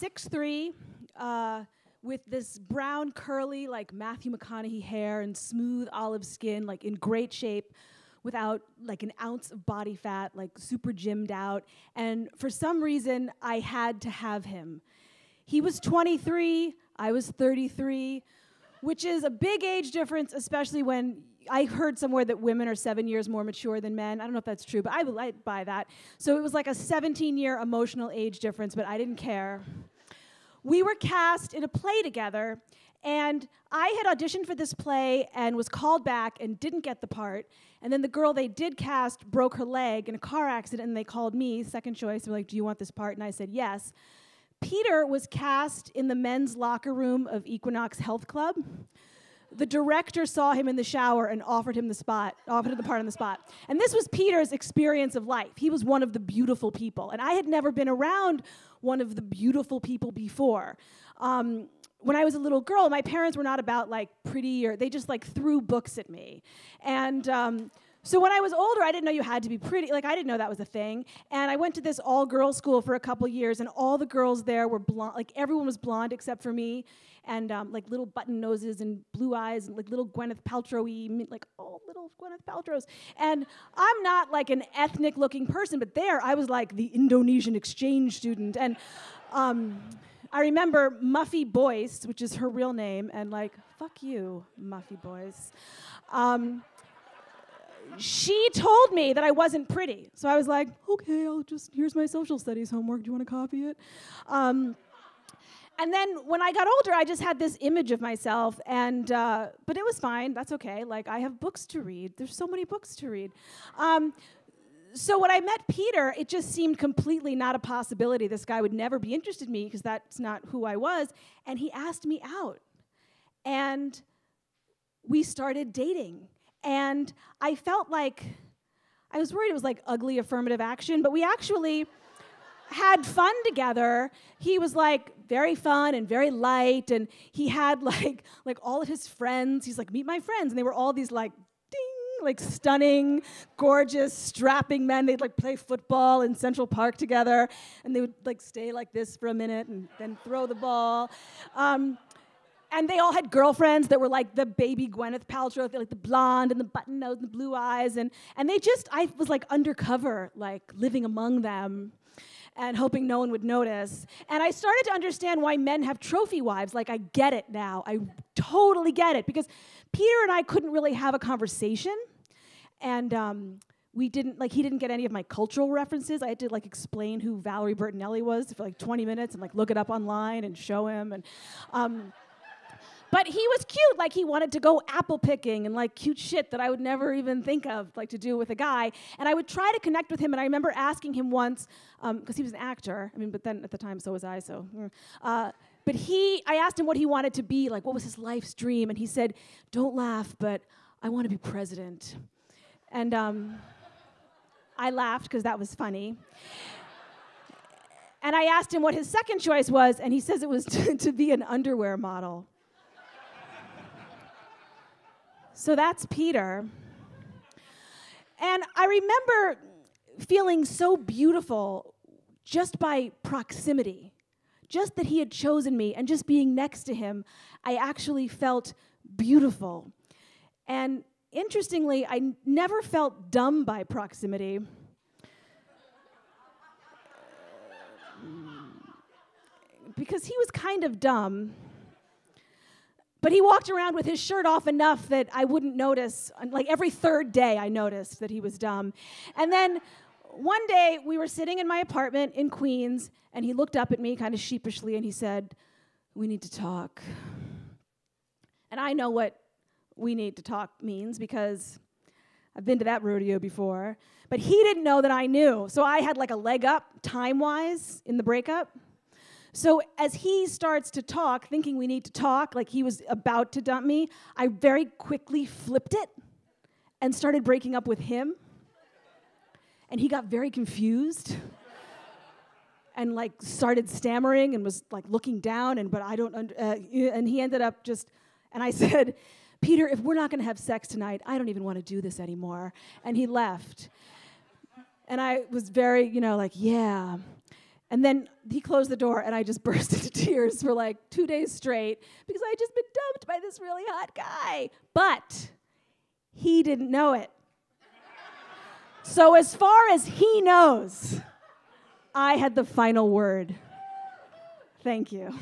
6'3", with this brown, curly, like Matthew McConaughey hair and smooth olive skin, like in great shape, without like an ounce of body fat, like super gymmed out. And for some reason, I had to have him. He was 23, I was 33, which is a big age difference, especially when I heard somewhere that women are 7 years more mature than men. I don't know if that's true, but I buy that. So it was like a 17-year emotional age difference, but I didn't care. We were cast in a play together, and I had auditioned for this play and was called back and didn't get the part. And then the girl they did cast broke her leg in a car accident, and they called me, second choice. They're like, do you want this part? And I said, yes. Peter was cast in the men's locker room of Equinox Health Club. The director saw him in the shower and offered him the part on the spot. And this was Peter's experience of life. He was one of the beautiful people. And I had never been around one of the beautiful people before. When I was a little girl, my parents were not about like pretty, or they just like threw books at me. And so when I was older, I didn't know you had to be pretty. Like, I didn't know that was a thing. And I went to this all-girls school for a couple years, and all the girls there were blonde. Like, everyone was blonde except for me. And like little button noses and blue eyes and like little Gwyneth Paltrow-y, like all little Gwyneth Paltrows. And I'm not like an ethnic-looking person, but there I was like the Indonesian exchange student. And I remember Muffy Boyce, which is her real name, and like, fuck you, Muffy Boyce. She told me that I wasn't pretty. So I was like, okay, here's my social studies homework. Do you want to copy it? And then when I got older, I just had this image of myself, and but it was fine. That's okay. Like, I have books to read. There's so many books to read. So when I met Peter, it just seemed completely not a possibility. This guy would never be interested in me because that's not who I was. And he asked me out. And we started dating. And I felt like, I was worried it was like ugly affirmative action, but we actually had fun together. He was like very fun and very light, and he had like all of his friends. He's like, meet my friends. And they were all these like, ding, like stunning, gorgeous, strapping men. They'd like play football in Central Park together, and they would like stay like this for a minute and then throw the ball. And they all had girlfriends that were like the baby Gwyneth Paltrow, like the blonde and the button nose and the blue eyes. And I was like undercover, like living among them and hoping no one would notice. And I started to understand why men have trophy wives. Like, I get it now. I totally get it. Because Peter and I couldn't really have a conversation. And he didn't get any of my cultural references. I had to like explain who Valerie Bertinelli was for like 20 minutes and like look it up online and show him. And but he was cute, like he wanted to go apple picking and like cute shit that I would never even think of like to do with a guy. And I would try to connect with him, and I remember asking him once, because he was an actor, but then at the time so was I, so. But I asked him what he wanted to be, like what was his life's dream, and he said, don't laugh, but I want to be president. And I laughed because that was funny. And I asked him what his second choice was, and he says it was to be an underwear model. So that's Peter. And I remember feeling so beautiful just by proximity, just that he had chosen me, and just being next to him, I actually felt beautiful. And interestingly, I never felt dumb by proximity. Because he was kind of dumb. But he walked around with his shirt off enough that I wouldn't notice. Like every third day, I noticed that he was dumb. And then one day, we were sitting in my apartment in Queens, and he looked up at me kind of sheepishly, and he said, we need to talk. And I know what we need to talk means because I've been to that rodeo before. But he didn't know that I knew. So I had like a leg up time-wise in the breakup. So as he starts to talk, thinking we need to talk, like he was about to dump me, I very quickly flipped it and started breaking up with him. And he got very confused and like started stammering and was like looking down, and he ended up and I said, Peter, if we're not gonna have sex tonight, I don't even want to do this anymore. And he left. And I was very, like, yeah. And then he closed the door, and I just burst into tears for like 2 days straight because I had just been dumped by this really hot guy. But he didn't know it. So as far as he knows, I had the final word. Thank you.